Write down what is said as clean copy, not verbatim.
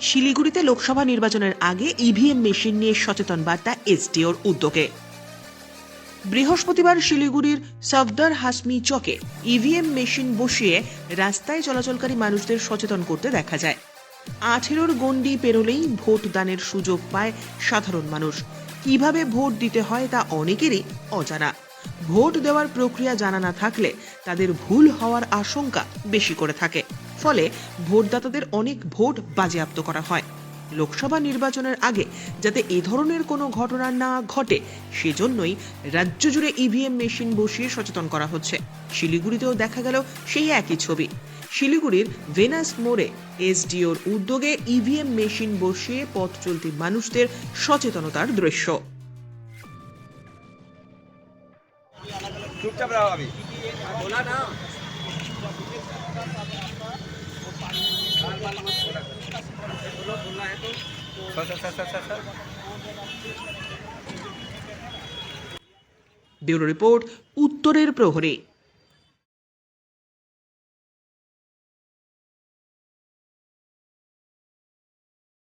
শিলিগুড়িতে লোকসভা নির্বাচনের আগে ইভিএম মেশিন নিয়ে সচেতন বার্তা এসডিওর উদ্যোগে। বৃহস্পতিবার শিলিগুড়ির সফদর হাসমি চকে ইভিএম মেশিন বসিয়ে রাস্তায় চলাচলকারী মানুষদের সচেতন করতে দেখা যায়। 18-র গণ্ডি পেরোলেই ভোট দানের সুযোগ পায় সাধারণ মানুষ। কিভাবে ভোট দিতে হয় তা অনেকেরই অজানা। ভোট দেওয়ার প্রক্রিয়া জানা না থাকলে তাদের ভুল হওয়ার আশঙ্কা বেশি করে থাকে, ফলে ভোটদাতাদের অনেক ভোট বাজেয়াপ্ত করা হয়। লোকসভা নির্বাচনের আগে যাতে এ ধরনের কোনো ঘটনা না ঘটে, সেজন্যই রাজ্য জুড়ে ইভিএম মেশিন বসিয়ে সচেতন করা হচ্ছে। শিলিগুড়িতেও দেখা গেল সেই একই ছবি। শিলিগুড়ির ভেনাস মোড়ে এসডিওর উদ্যোগে ইভিএম মেশিন বসিয়ে পথ চলতি মানুষদের সচেতনতার দৃশ্য। चुपचाप रहो अभी बोला ना बोलना है तो सर ব্যুরো রিপোর্ট, উত্তরের প্রহরী।